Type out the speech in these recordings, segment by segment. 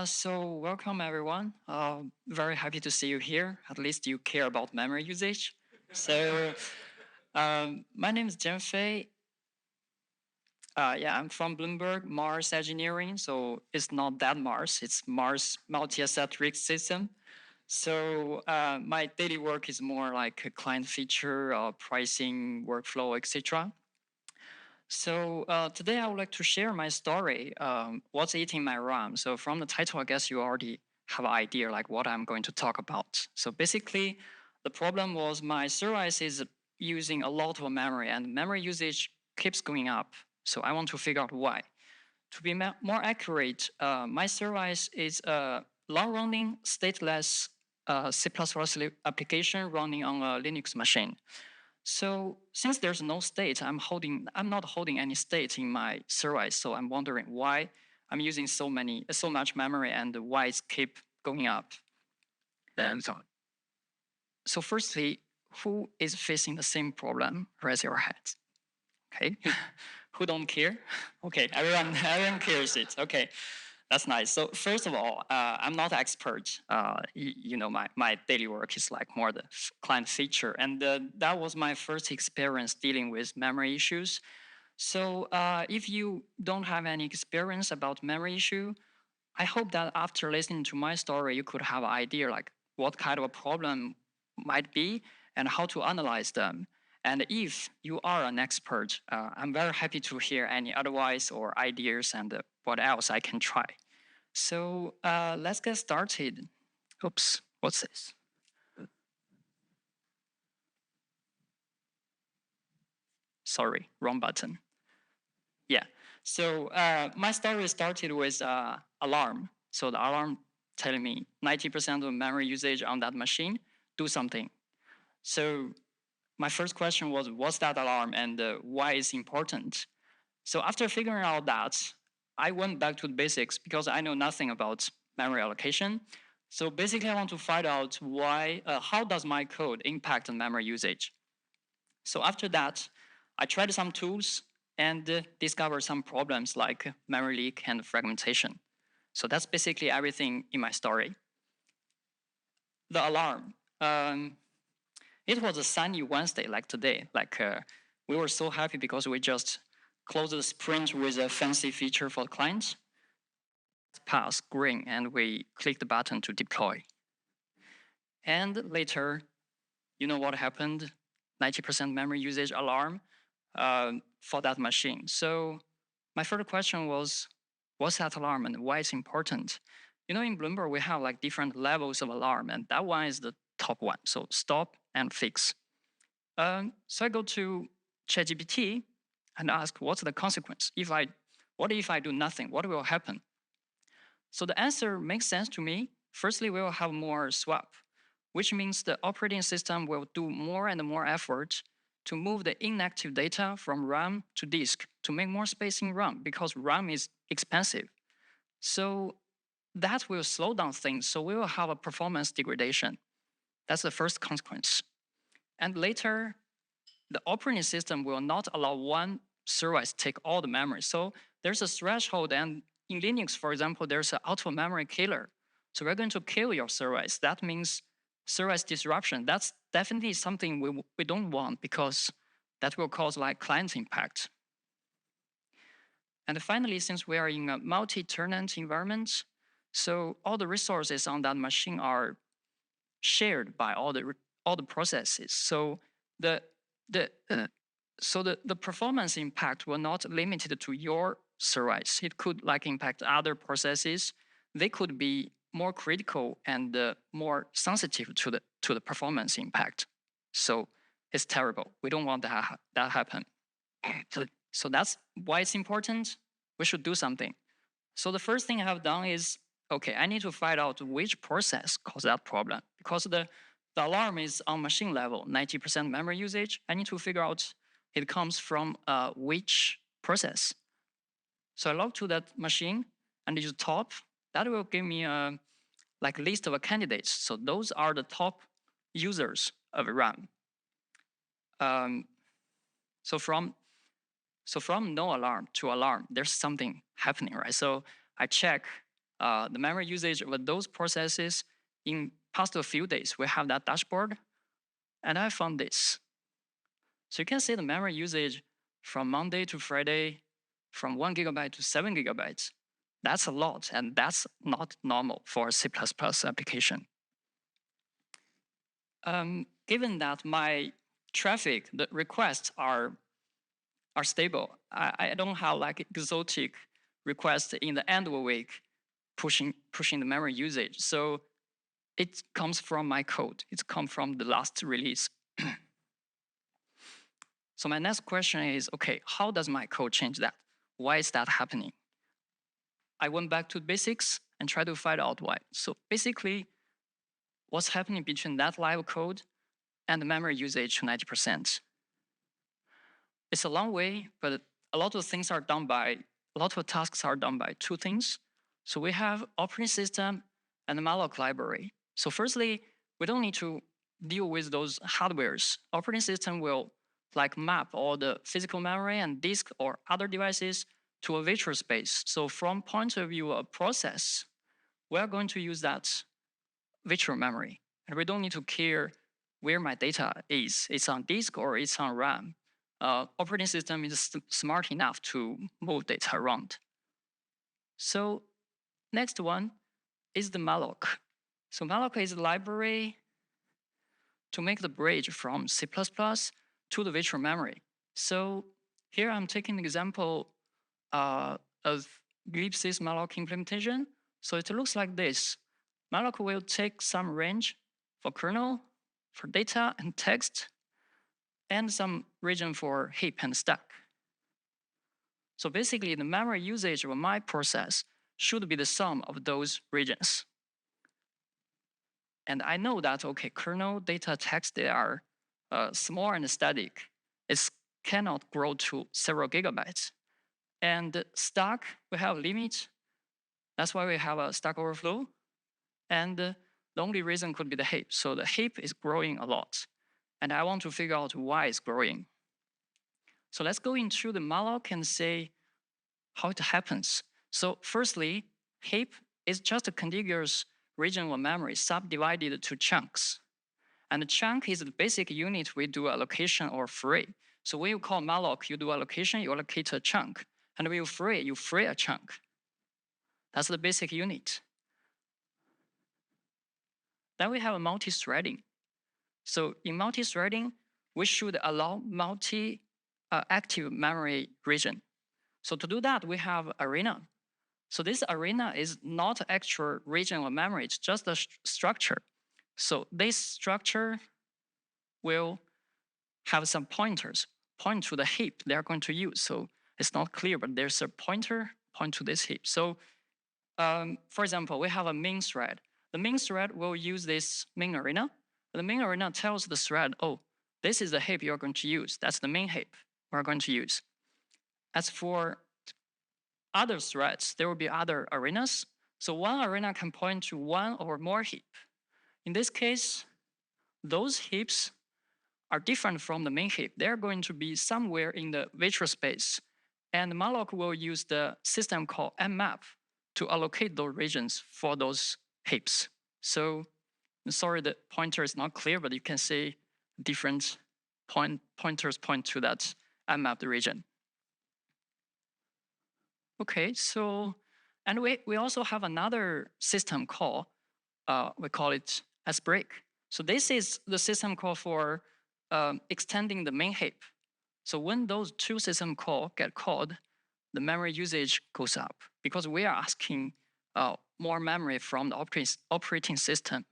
So welcome everyone. Very happy to see you here. At least you care about memory usage. So my name is Jianfei. Yeah, I'm from Bloomberg Mars Engineering. So it's not that Mars. It's Mars multi-asset risk system. So my daily work is more like a client feature, pricing, workflow, etc. So today I would like to share my story. What's eating my RAM? So from the title, I guess you already have an idea like what I'm going to talk about. So basically, the problem was my service is using a lot of memory, and memory usage keeps going up. So I want to figure out why. To be more accurate, my service is a long-running stateless C++ application running on a Linux machine. So since there's no state, I'm not holding any state in my service. So I'm wondering why I'm using so much memory and why it's keep going up. And so firstly, who is facing the same problem? Raise your hands. Okay. Who don't care? Okay, everyone cares it. Okay. That's nice. So first of all, I'm not expert. My daily work is like more the client feature, and that was my first experience dealing with memory issues. So if you don't have any experience about memory issue, I hope that after listening to my story, you could have an idea like what kind of a problem might be and how to analyze them. And if you are an expert, I'm very happy to hear any advice or ideas and what else I can try. So let's get started. Oops, what's this? Sorry, wrong button. Yeah. So my story started with alarm. So the alarm telling me 90% of memory usage on that machine, do something. So my first question was, what's that alarm and why is important? So after figuring out that, I went back to the basics because I know nothing about memory allocation. So basically, I want to find out how does my code impact on memory usage? So after that, I tried some tools and discovered some problems like memory leak and fragmentation. So that's basically everything in my story. The alarm. It was a sunny Wednesday like today. We were so happy because we just closed the sprint with a fancy feature for the client. Pass green and we click the button to deploy. And later, you know what happened? 90% memory usage alarm for that machine. So my first question was, what's that alarm and why it's important? You know, in Bloomberg, we have like different levels of alarm, and that one is the top one. So stop and fix. So I go to ChatGPT and ask, what's the consequence? What if I do nothing? What will happen? So the answer makes sense to me. Firstly, we will have more swap, which means the operating system will do more and more effort to move the inactive data from RAM to disk to make more space in RAM because RAM is expensive. So that will slow down things. So we will have a performance degradation. That's the first consequence. And later, the operating system will not allow one service take all the memory. So there's a threshold, and in Linux, for example, there's an auto memory killer. So we're going to kill your service. That means service disruption. That's definitely something we don't want because that will cause like client impact. And finally, since we are in a multi-tenant environment, so all the resources on that machine are shared by all the processes. So the the the performance impact will not limited to your service. It could like impact other processes. They could be more critical and more sensitive to the performance impact. So it's terrible. We don't want that happen. So that's why it's important. We should do something. So the first thing I have done is, okay, I need to find out which process caused that problem because the alarm is on machine level, 90% memory usage. I need to figure out it comes from which process. So I log to that machine and use top. That will give me a like list of candidates. So those are the top users of RAM. Um, so from no alarm to alarm, there's something happening, right? So I check the memory usage of those processes in past a few days. We have that dashboard, and I found this. So you can see the memory usage from Monday to Friday, from 1 gigabyte to 7 gigabytes. That's a lot, and that's not normal for a C++ application. Given that my traffic, the requests are stable, I don't have like exotic requests in the end of a week pushing the memory usage. So it comes from my code. It comes from the last release. So my next question is, okay, how does my code change that? Why is that happening? I went back to basics and tried to find out why. So basically, what's happening between that live code and the memory usage to 90%? It's a long way, but a lot of things are done by, a lot of tasks are done by two things. So we have operating system and the malloc library. So firstly, we don't need to deal with those hardwares. Operating system will like map all the physical memory and disk or other devices to a virtual space. So from point of view of process, we are going to use that virtual memory. And we don't need to care where my data is. It's on disk or it's on RAM. Operating system is smart enough to move data around. So next one is the malloc. So malloc is a library to make the bridge from C++ to the virtual memory. So here I'm taking an example of glibsys malloc implementation. So it looks like this. Malloc will take some range for kernel, for data and text, and some region for heap and stack. So basically, the memory usage of my process should be the sum of those regions. And I know that, okay, kernel, data, text, they are small and static. It cannot grow to several gigabytes. And stack, we have a limit. That's why we have a stack overflow. And the only reason could be the heap. So the heap is growing a lot. And I want to figure out why it's growing. So let's go into the malloc and see how it happens. So firstly, heap is just a contiguous region of memory subdivided to chunks. And the chunk is the basic unit we do allocation or free. So when you call malloc, you do allocation, you allocate a chunk. And when you free a chunk. That's the basic unit. Then we have a multi-threading. So in multi-threading, we should allow multi-active memory region. So to do that, we have arena. So this arena is not actual region of memory, it's just a structure. So this structure will have some pointers, point to the heap they're going to use. So it's not clear, but there's a pointer, point to this heap. So for example, we have a main thread. The main thread will use this main arena. The main arena tells the thread, oh, this is the heap you're going to use. That's the main heap we're going to use. As for other threads, there will be other arenas. So one arena can point to one or more heap. In this case, those heaps are different from the main heap. They're going to be somewhere in the virtual space. And malloc will use the system called mmap to allocate those regions for those heaps. So sorry, the pointer is not clear, but you can see different pointers point to that mmapped region. Okay, so, and we also have another system call, we call it as break. So this is the system call for extending the main heap. So when those two system call get called, the memory usage goes up because we are asking more memory from the operating system.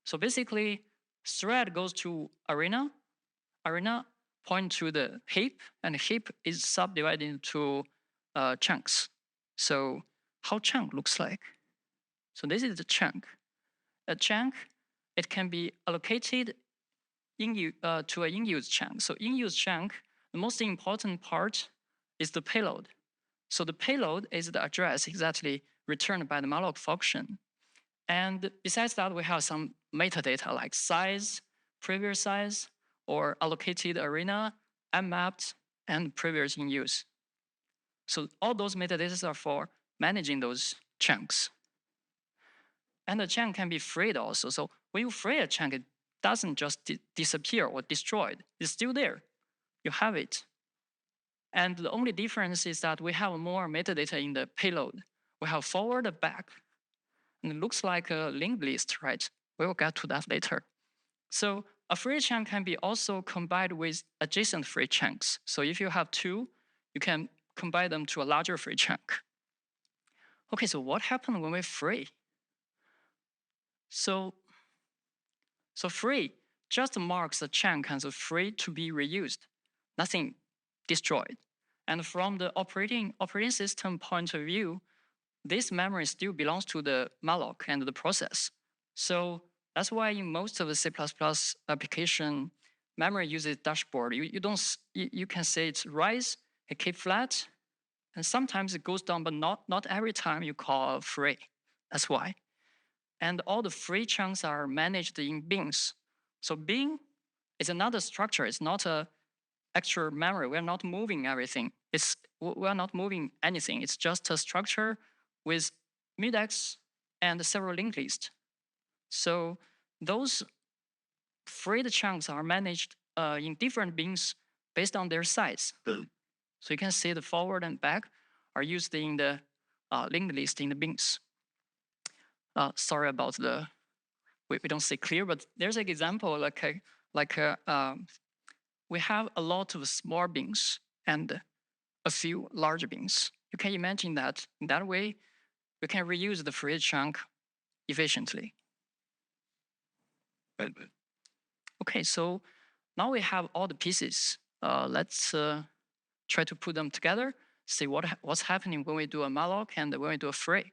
So basically, thread goes to arena, arena point to the heap, and heap is subdivided into chunks. So how chunk looks like? So this is the chunk. A chunk, it can be allocated to an in-use chunk. So in-use chunk, the most important part is the payload. So the payload is the address exactly returned by the malloc function. And besides that, we have some metadata like size, previous size, or allocated arena, mmapped, and previous in use. So all those metadata are for managing those chunks. And the chunk can be freed also. So when you free a chunk, it doesn't just disappear or destroyed. It's still there. You have it. And the only difference is that we have more metadata in the payload. We have forward and back. And it looks like a linked list, right? We'll get to that later. So a free chunk can be also combined with adjacent free chunks. So if you have two, you can combine them to a larger free chunk. Okay, so what happens when we free? So free just marks a chunk as free to be reused, nothing destroyed. And from the operating system point of view, this memory still belongs to the malloc and the process. So that's why in most of the C++ application, memory uses dashboard. You can say it's rise, it keep flat, and sometimes it goes down, but not every time you call free. That's why. And all the free chunks are managed in bins. So bin is another structure. It's not a extra memory. We're not moving everything. We're not moving anything. It's just a structure with mutex and several linked lists. So those freed chunks are managed in different bins based on their size. So you can see the forward and back are used in the linked list in the bins. Sorry about the, we don't see clear, but there's an example we have a lot of small bins and a few large bins. You can imagine that in that way, we can reuse the free chunk efficiently. Right. Okay, so now we have all the pieces. Let's try to put them together, see what's happening when we do a malloc and when we do a free.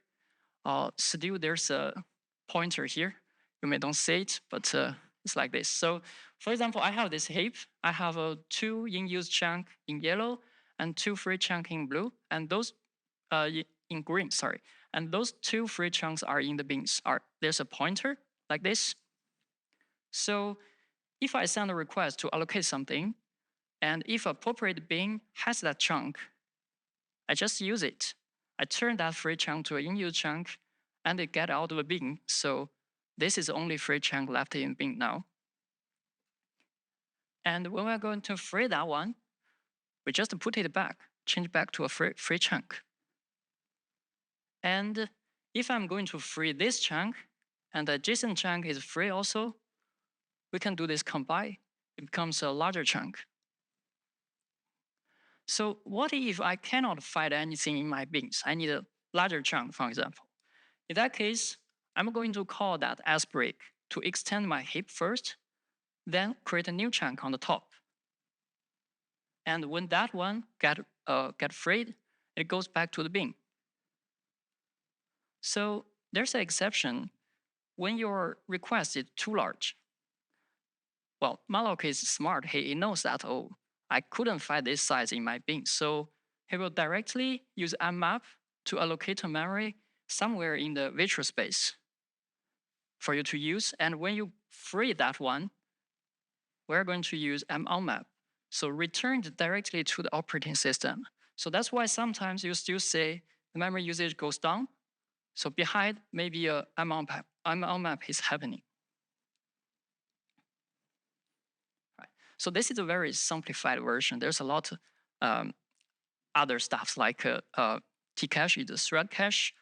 Still, there's a pointer here. You may don't see it, but it's like this. So, for example, I have this heap. I have two in-use chunk in yellow and two free chunk in blue, and those in green. Sorry, and those two free chunks are in the bins. There's a pointer like this. So, if I send a request to allocate something, and if appropriate bin has that chunk, I just use it. I turn that free chunk to an in-use chunk, and it get out of the bin. So this is the only free chunk left in bin now. And when we're going to free that one, we just put it back, change back to a free chunk. And if I'm going to free this chunk, and the adjacent chunk is free also, we can do this combine. It becomes a larger chunk. So what if I cannot find anything in my bins? I need a larger chunk, for example. In that case, I'm going to call that sbreak to extend my heap first, then create a new chunk on the top. And when that one get freed, it goes back to the bin. So there's an exception when your request is too large. Well, malloc is smart. He knows that, oh, I couldn't find this size in my bin. So he will directly use mmap to allocate a memory somewhere in the virtual space for you to use. And when you free that one, we're going to use monmap. So returned directly to the operating system. So that's why sometimes you still say the memory usage goes down. So behind maybe a monmap is happening. Right. So this is a very simplified version. There's a lot of other stuff like Tcache is a thread cache.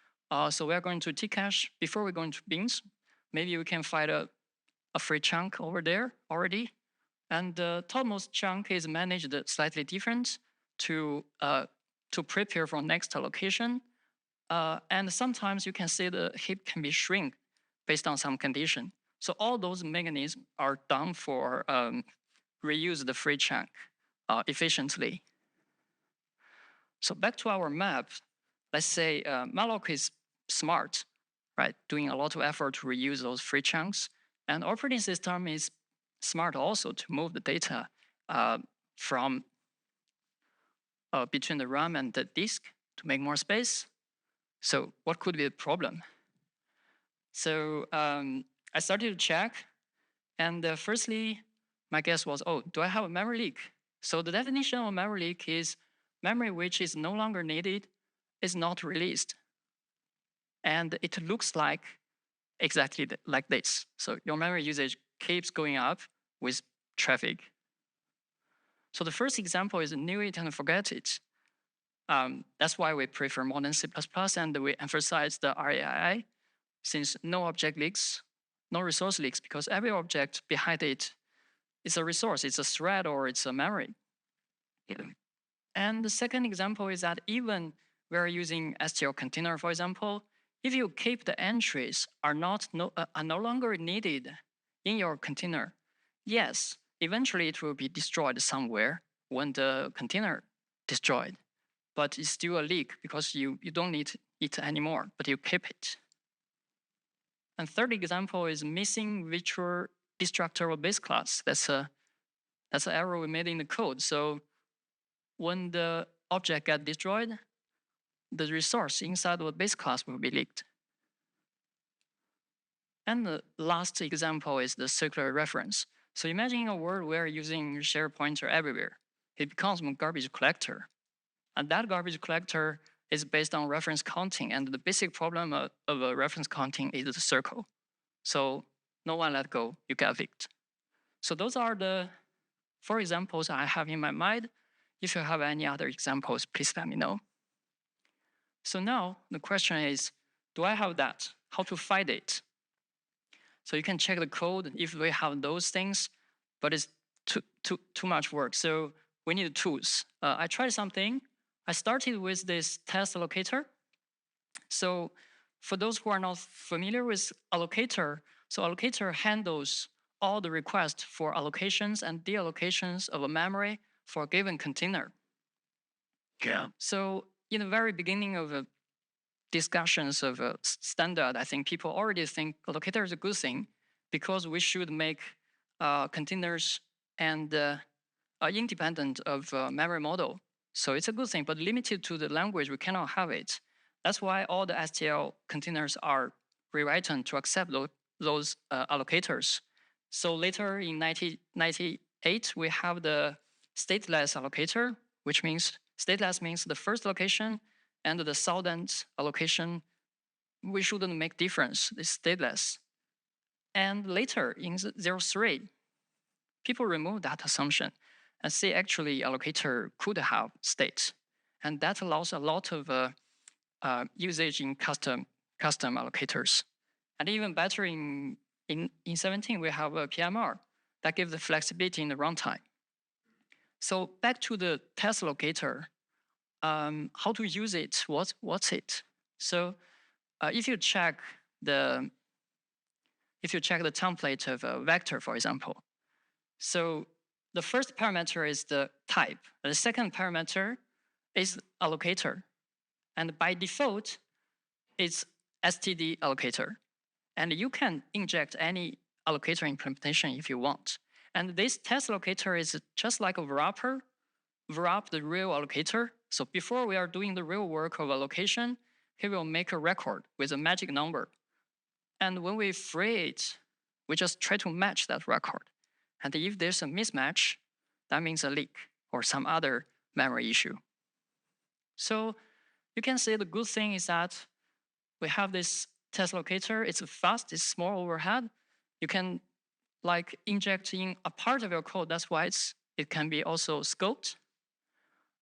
So we're going to Tcache before we go into bins. Maybe we can find a free chunk over there already. And the topmost chunk is managed slightly different to prepare for next allocation. And sometimes you can see the heap can be shrink based on some condition. So all those mechanisms are done for reuse the free chunk efficiently. So back to our map, let's say malloc is smart, right? Doing a lot of effort to reuse those free chunks. And operating system is smart also to move the data from between the RAM and the disk to make more space. So what could be the problem? So I started to check, and firstly, my guess was, oh, do I have a memory leak? So the definition of memory leak is memory which is no longer needed is not released. and it looks like exactly like this. So your memory usage keeps going up with traffic. So the first example is knew it and forget it. That's why we prefer modern C++, and we emphasize the RAI, since no object leaks, no resource leaks, because every object behind it is a resource, it's a thread, or it's a memory. And the second example is that even we're using STL container, for example, if you keep the entries are no longer needed in your container, yes, eventually it will be destroyed somewhere when the container destroyed. But it's still a leak because you don't need it anymore, but you keep it. And third example is missing virtual destructor of base class. That's an error we made in the code. So when the object gets destroyed, the resource inside the base class will be leaked. And the last example is the circular reference. So imagine a world where using share pointer everywhere. It becomes a garbage collector. And that garbage collector is based on reference counting. And the basic problem of a reference counting is the circle. So no one let go, you get leaked. So those are the 4 examples I have in my mind. If you have any other examples, please let me know. So now the question is, do I have that? How to find it? So you can check the code if we have those things, but it's too much work. So we need tools. I tried something. I started with this test allocator. So for those who are not familiar with allocator, so allocator handles all the requests for allocations and deallocations of a memory for a given container. Yeah. So in the very beginning of discussions of a standard, I think people already think allocator is a good thing because we should make containers and independent of memory model. So it's a good thing, but limited to the language, we cannot have it. That's why all the STL containers are rewritten to accept those allocators. So later in 1998, we have the stateless allocator, which means stateless means the first location and the thousandth allocation, we shouldn't make difference. It's stateless. And later in 03, people removed that assumption and say actually allocator could have state. And that allows a lot of usage in custom allocators. And even better in 17, we have a PMR that gives the flexibility in the runtime. So back to the test locator, how to use it, what's it? So if you check the template of a vector, for example, so the first parameter is the type. The second parameter is allocator. And by default, it's std allocator. And you can inject any allocator implementation if you want. And this test allocator is just like a wrapper, wrap the real allocator. So before we are doing the real work of allocation, he will make a record with a magic number. And when we free it, we just try to match that record. And if there's a mismatch, that means a leak or some other memory issue. So you can say the good thing is that we have this test locator. It's fast, it's small overhead. You can like inject in a part of your code. That's why it can be also scoped.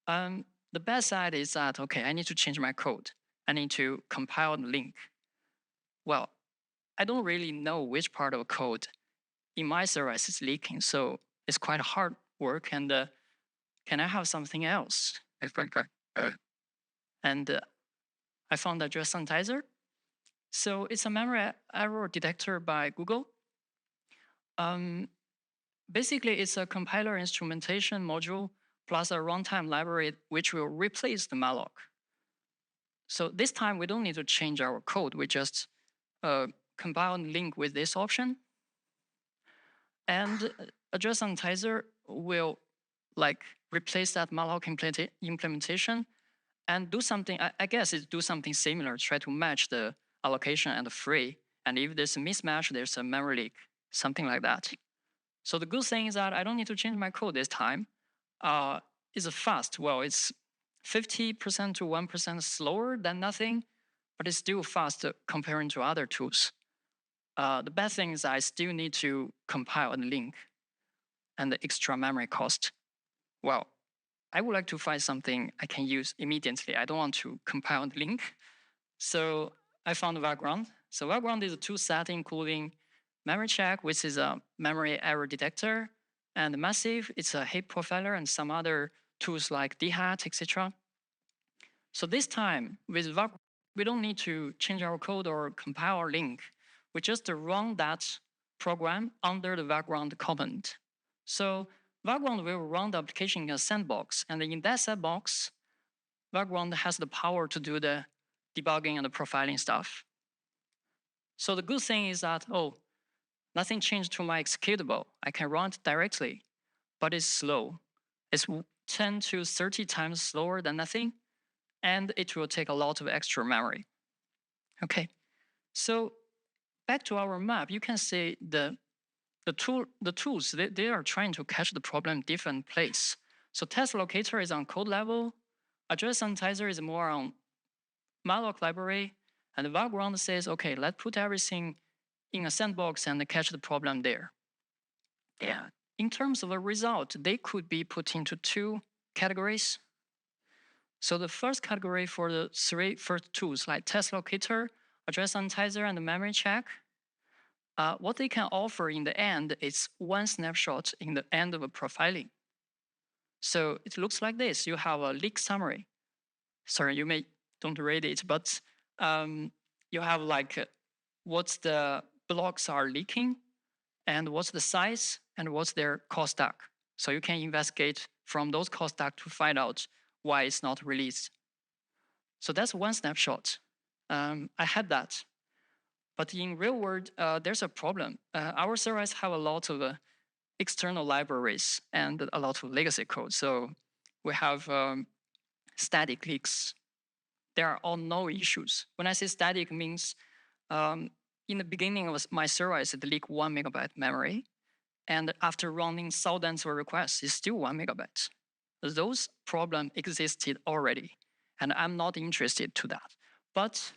The bad side is that, okay, I need to change my code. I need to compile and link. Well, I don't really know which part of code in my service is leaking. So it's quite hard work. And can I have something else? And I found a address sanitizer. So it's a memory error detector by Google. Basically, it's a compiler instrumentation module plus a runtime library which will replace the malloc. So this time we don't need to change our code. We just compile and link with this option. And address sanitizer will like replace that malloc implementation and do something, I guess it's do something similar, try to match the allocation and the free. And if there's a mismatch, there's a memory leak, something like that. So the good thing is that I don't need to change my code this time. It's fast. Well, it's 50% to 1% slower than nothing. but it's still fast comparing to other tools. The bad thing is I still need to compile and link and the extra memory cost. Well, I would like to find something I can use immediately. I don't want to compile and link. So I found Vagrant. So Vagrant is a tool set including memory check, which is a memory error detector, and Massive, it's a heap profiler, and some other tools like dhat, etc. So this time with Vagrant, we don't need to change our code or compile or link. We just run that program under the Vagrant command. So Vagrant will run the application in a sandbox, and in that sandbox, Vagrant has the power to do the debugging and the profiling stuff. So the good thing is that, oh, nothing changed to my executable. I can run it directly, but it's slow. It's 10 to 30 times slower than nothing, and it will take a lot of extra memory. Okay, so back to our map, you can see the tools, they are trying to catch the problem in different place. So test locator is on code level, address sanitizer is more on malloc library, and the Vagrant says, okay, let's put everything in a sandbox and catch the problem there. Yeah. In terms of a result, they could be put into two categories. So the first category for the three first tools like test locator, address sanitizer, and the memory check, what they can offer in the end is one snapshot in the end of a profiling. So it looks like this. You have a leak summary. Sorry, you may don't read it, but you have like what's the blocks are leaking, and what's the size, and what's their cost stack. So you can investigate from those cost stack to find out why it's not released. So that's one snapshot. I had that. But in real world, there's a problem. Our servers have a lot of external libraries and a lot of legacy code. So we have static leaks. There are all no issues. When I say static, means in the beginning of my service, it leaked 1 megabyte memory. And after running thousands of requests, it's still 1 megabyte. Those problems existed already, and I'm not interested to that. But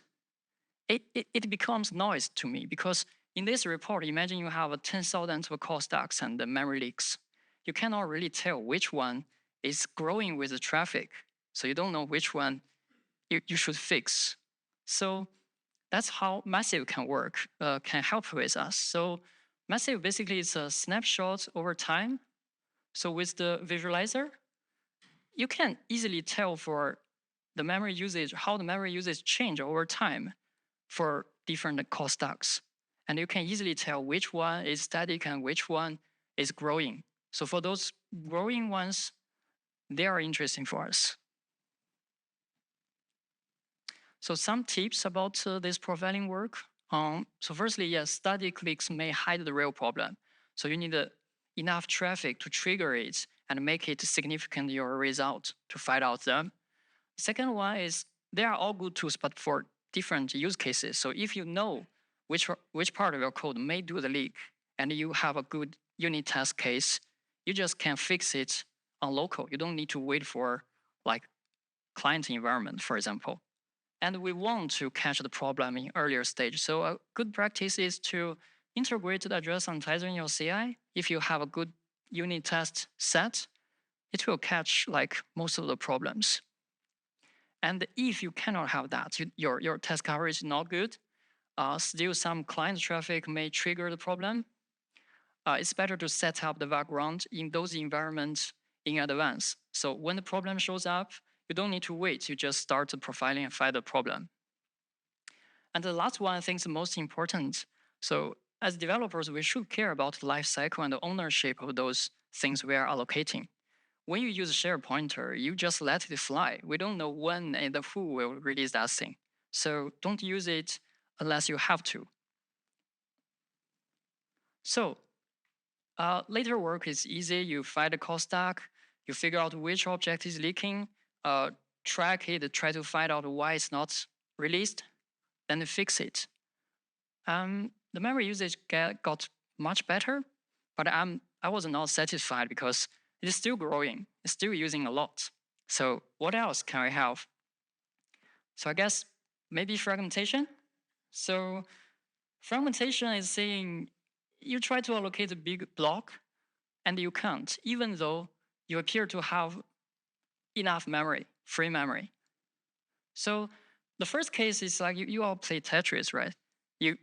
it becomes noise to me because in this report, imagine you have 10,000 of call stacks and the memory leaks. You cannot really tell which one is growing with the traffic. So you don't know which one you should fix. So that's how Massive can work, can help with us. So Massive basically is a snapshot over time. So with the visualizer, you can easily tell for the memory usage, how the memory usage change over time for different call stacks. And you can easily tell which one is static and which one is growing. So for those growing ones, they are interesting for us. So some tips about this profiling work. So firstly, yes, static leaks may hide the real problem. So you need enough traffic to trigger it and make it significant your result to find out them. Second one is they are all good tools, but for different use cases. So if you know which part of your code may do the leak and you have a good unit test case, you just can fix it on local. You don't need to wait for like client environment, for example. And we want to catch the problem in earlier stage. So a good practice is to integrate the address sanitizer in your CI. If you have a good unit test set, it will catch like most of the problems. And if you cannot have that, your test coverage is not good, still some client traffic may trigger the problem, it's better to set up the background in those environments in advance. So when the problem shows up, you don't need to wait. You just start the profiling and find the problem. And the last one, I think is the most important. So as developers, we should care about the life cycle and the ownership of those things we are allocating. When you use a share pointer, you just let it fly. We don't know when and who will release that thing. So don't use it unless you have to. So later work is easy. You find the call stack, you figure out which object is leaking, track it, try to find out why it's not released, then fix it. The memory usage got much better, but I was not satisfied because it is still growing. It's still using a lot. So what else can I have? So I guess Maybe fragmentation. So fragmentation is saying you try to allocate a big block and you can't, even though you appear to have enough memory, free memory. So the first case is like you all play Tetris, right? You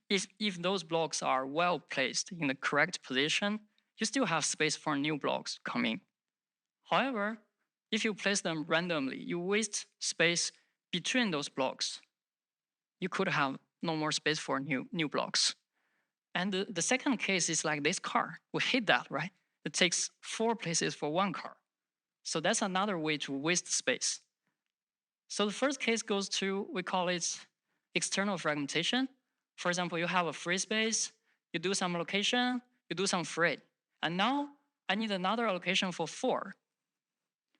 if those blocks are well placed in the correct position, you still have space for new blocks coming. However, if you place them randomly, you waste space between those blocks. You could have no more space for new blocks. And the second case is like this car. We hate that, right? It takes 4 places for one car. So that's another way to waste space. So the first case goes to, we call it external fragmentation. For example, you have a free space, you do some allocation, you do some free. And now I need another allocation for 4.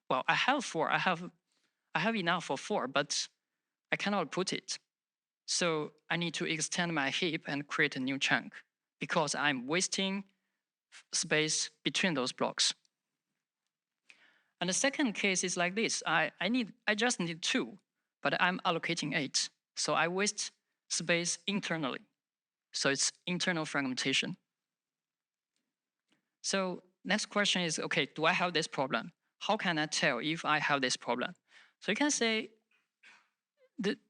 Well, I have 4. I have enough for 4, but I cannot put it. So I need to extend my heap and create a new chunk because I'm wasting space between those blocks. And the second case is like this. I just need 2, but I'm allocating 8. So I waste space internally. So it's internal fragmentation. So next question is, okay, do I have this problem? How can I tell if I have this problem? So you can say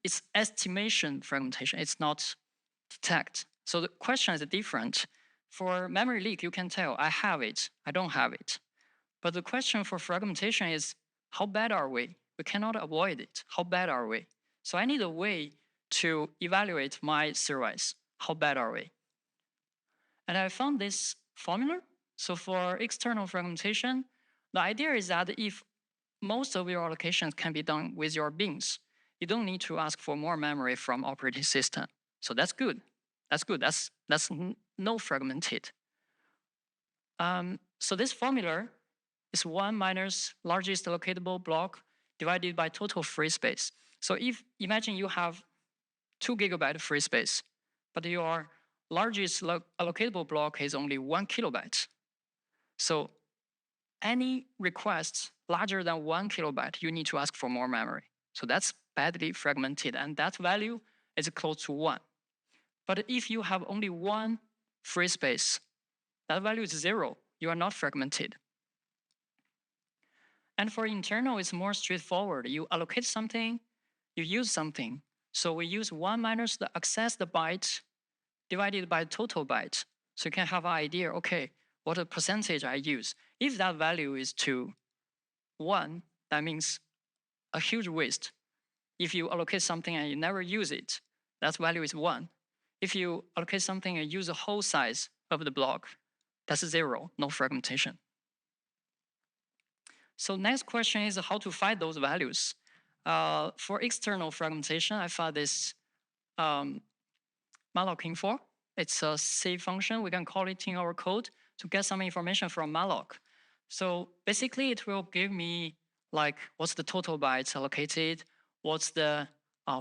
it's estimation fragmentation. It's not detect. So the question is different. For memory leak, you can tell I have it, I don't have it. But the question for fragmentation is how bad are we? We cannot avoid it. How bad are we? So I need a way to evaluate my series. How bad are we? And I found this formula. So for external fragmentation, the idea is that if most of your allocations can be done with your bins, you don't need to ask for more memory from operating system. So that's good. That's good. That's no fragmented. So this formula is 1 minus largest allocatable block divided by total free space. So if imagine you have 2 gigabyte free space, but your largest allocatable block is only 1 kilobyte. So any request larger than 1 kilobyte, you need to ask for more memory. So that's badly fragmented, and that value is close to 1. But if you have only 1 free space, that value is 0. You are not fragmented. And for internal, it's more straightforward. You allocate something, you use something. So we use 1 minus the accessed byte divided by total byte. So you can have an idea, okay, what a percentage I use. If that value is to 1, that means a huge waste. If you allocate something and you never use it, that value is 1. If you allocate something and use the whole size of the block, that's 0, no fragmentation. So next question is how to find those values. For external fragmentation, I found this malloc info. It's a C function. We can call it in our code to get some information from malloc. So basically, it will give me like what's the total bytes allocated, what's the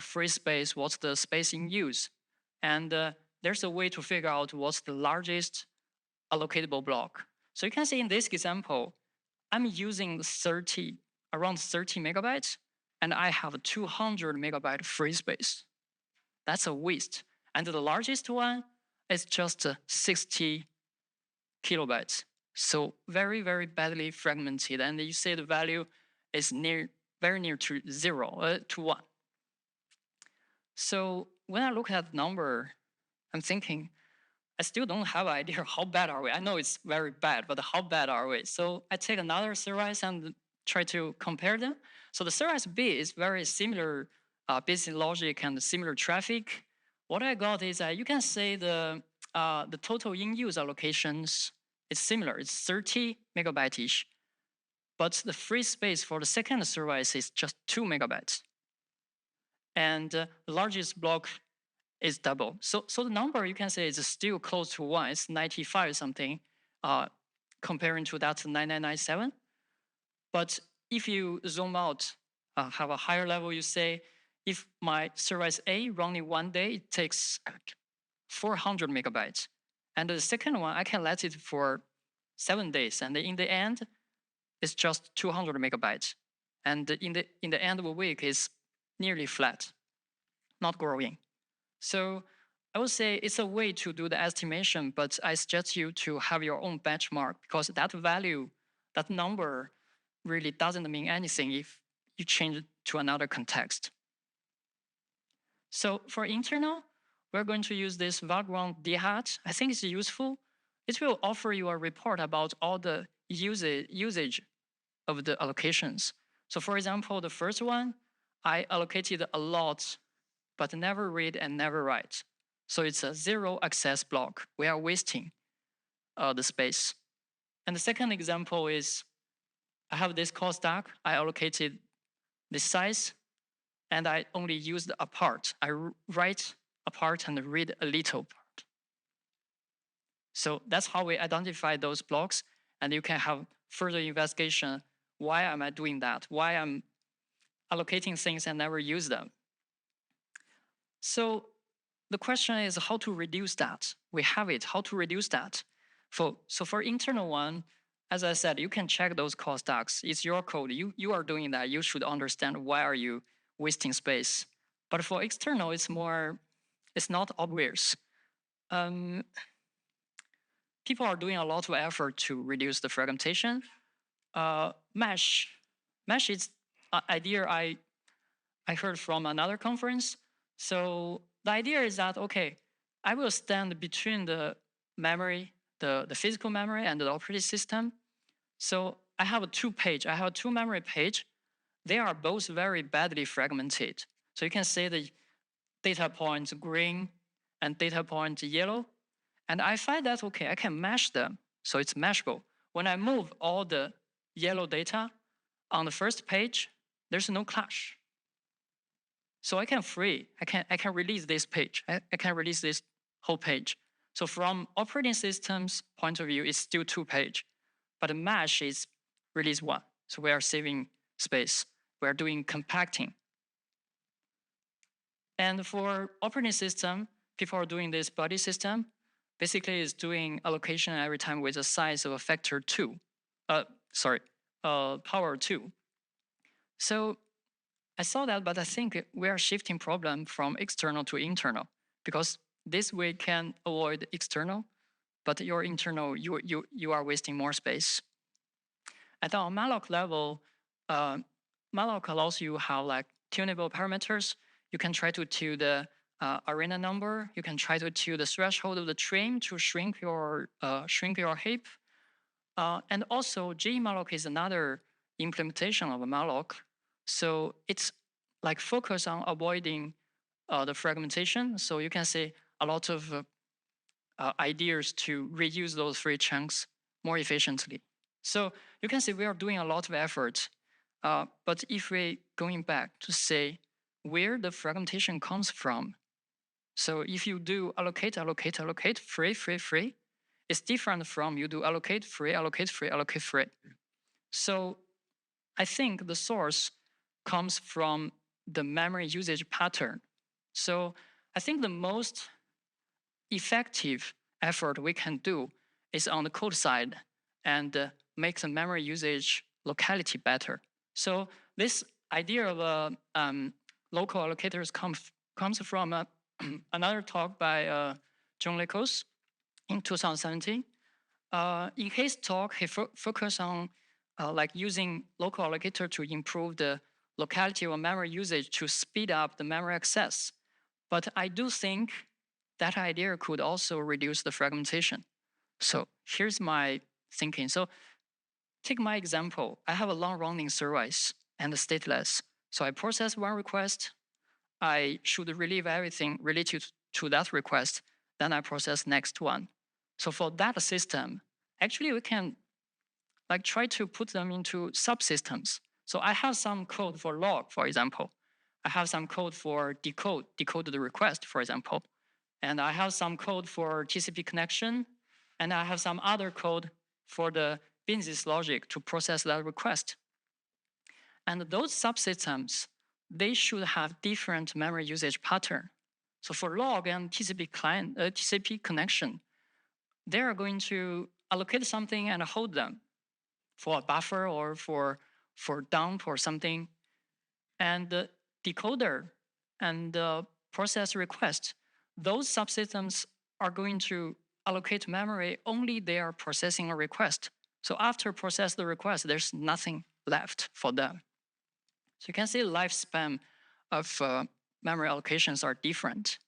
free space, what's the space in use. And there's a way to figure out what's the largest allocatable block. So you can see in this example, I'm using around 30 megabytes, and I have 200 megabyte free space. That's a waste. And the largest one is just 60 kilobytes. So very, very badly fragmented. And you see the value is very near to 0, to 1. So when I look at the number, I'm thinking, I still don't have an idea how bad are we. I know it's very bad, but how bad are we? So I take another series and try to compare them. So the series B is very similar business logic and similar traffic. What I got is you can say the total in-use allocations is similar. It's 30 megabyte-ish. But the free space for the second series is just 2 megabytes. And the largest block is double. So the number you can say is still close to 1. It's 95 something comparing to that 9997. But if you zoom out, have a higher level, you say, if my series A running 1 day, it takes 400 megabytes. And the second one, I can let it for 7 days. And in the end, it's just 200 megabytes. And in the end of a week, it's nearly flat. not growing. So I would say it's a way to do the estimation, but I suggest you to have your own benchmark because that value, that number really doesn't mean anything if you change it to another context. So for internal, we're going to use this background dhat. I think it's useful. It will offer you a report about all the usage of the allocations. So for example, the first one, I allocated a lot, but never read and never write. So it's a zero access block. We are wasting the space. And the second example is I have this call stack. I allocated the size and I only used a part. I write a part and read a little part. So that's how we identify those blocks. And you can have further investigation. Why am I doing that? Why I'm allocating things and never use them? So the question is how to reduce that. We have it, how to reduce that. So for internal one, as I said, you can check those call stacks. It's your code. You are doing that. You should understand why are you wasting space. But for external, it's not obvious. People are doing a lot of effort to reduce the fragmentation. Mesh is an idea I heard from another conference. So the idea is that, okay, I will stand between the memory, the physical memory and the operating system. So I have two memory page. They are both very badly fragmented. So you can see the data point green and data point yellow. And I find that, okay, I can mesh them. So it's meshable. When I move all the yellow data on the first page, there's no clash. So I can release this page. I can release this whole page. So from operating system's point of view, it's still 2 page, but the mesh is release 1. So we are saving space. We are doing compacting. And for operating system, people are doing this body system. Basically, is doing allocation every time with a size of a factor 2. Power 2. So I saw that, but I think we are shifting problem from external to internal because this way can avoid external, but your internal, you are wasting more space. At the malloc level, malloc allows you have like tunable parameters. You can try to tune the arena number. You can try to tune the threshold of the trim to shrink your heap. And also, gmalloc is another implementation of a malloc. So it's like focus on avoiding the fragmentation. So you can see a lot of ideas to reuse those free chunks more efficiently. So you can see we are doing a lot of effort. But if we going back to say where the fragmentation comes from, so if you do allocate, free, it's different from you do allocate, free. So I think the source comes from the memory usage pattern. So I think the most effective effort we can do is on the code side and make the memory usage locality better. So this idea of local allocators comes from another talk by John Lakos in 2017. In his talk, he focused on like using local allocator to improve the locality of memory usage to speed up the memory access. But I do think that idea could also reduce the fragmentation. So here's my thinking. So take my example. I have a long-running service and stateless. So I process one request. I should relieve everything related to that request. Then I process next one. So for that system, actually we can like try to put them into subsystems. So I have some code for log, for example. I have some code for decode the request, for example. And I have some code for TCP connection. And I have some other code for the business logic to process that request. And those subsystems, they should have different memory usage pattern. So for log and TCP connection, they are going to allocate something and hold them for a buffer or for dump or something. And the decoder and process request, those subsystems are going to allocate memory only they are processing a request. So after process the request, there's nothing left for them. So you can see the lifespan of memory allocations are different.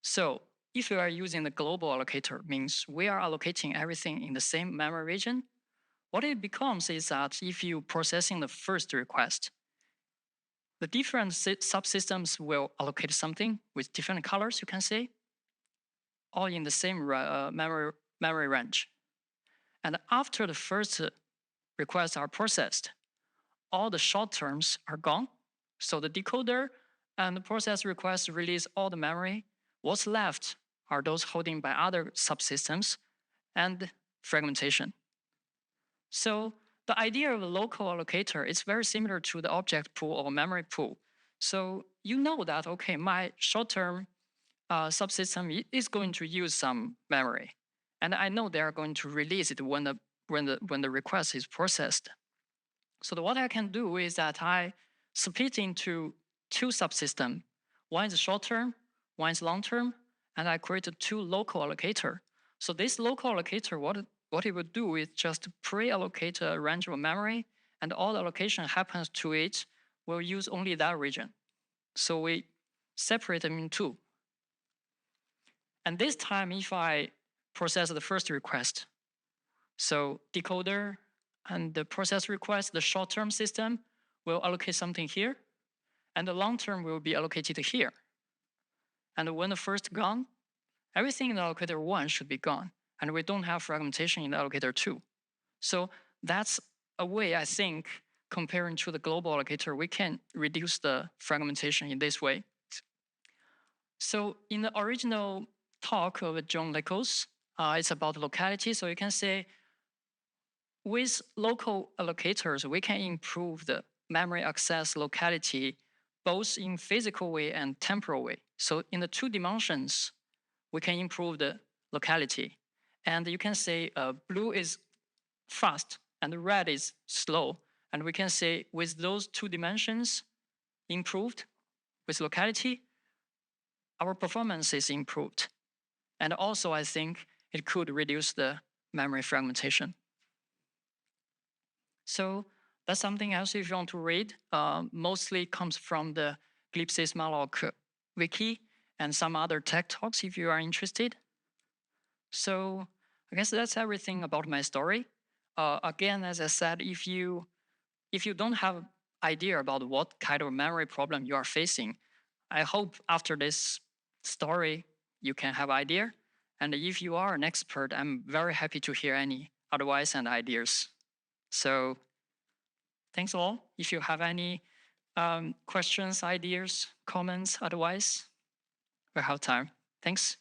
So if you are using the global allocator, means we are allocating everything in the same memory region. What it becomes is that if you processing the first request, the different subsystems will allocate something with different colors, you can say, all in the same memory range. And after the first requests are processed, all the short terms are gone. So the decoder and the process request release all the memory. What's left are those holding by other subsystems and fragmentation. So the idea of a local allocator is very similar to the object pool or memory pool. So you know that, okay, my short-term subsystem is going to use some memory. And I know they are going to release it when the request is processed. So what I can do is that I split into two subsystems. One is short-term, one is long-term, and I created two local allocator. So this local allocator, what it would do is just pre-allocate a range of memory, and all the allocation happens to it will use only that region. So we separate them in two. And this time, if I process the first request, so decoder and the process request, the short-term system will allocate something here, and the long-term will be allocated here. And when the first gone, everything in the allocator 1 should be gone, and we don't have fragmentation in the allocator 2. So that's a way, I think, comparing to the global allocator, we can reduce the fragmentation in this way. So in the original talk of John Lekos, it's about locality. So you can say with local allocators, we can improve the memory access locality both in physical way and temporal way. So in the 2 dimensions, we can improve the locality. And you can say blue is fast and red is slow. And we can say with those 2 dimensions improved with locality, our performance is improved. And also, I think it could reduce the memory fragmentation. So that's something else if you want to read. Mostly comes from the Glibsys Malloc wiki and some other tech talks if you are interested. So I guess that's everything about my story. Again, as I said, if you don't have idea about what kind of memory problem you are facing, I hope after this story you can have idea. And if you are an expert, I'm very happy to hear any advice and ideas. So thanks all. If you have any questions, ideas, comments, advice, we have time. Thanks.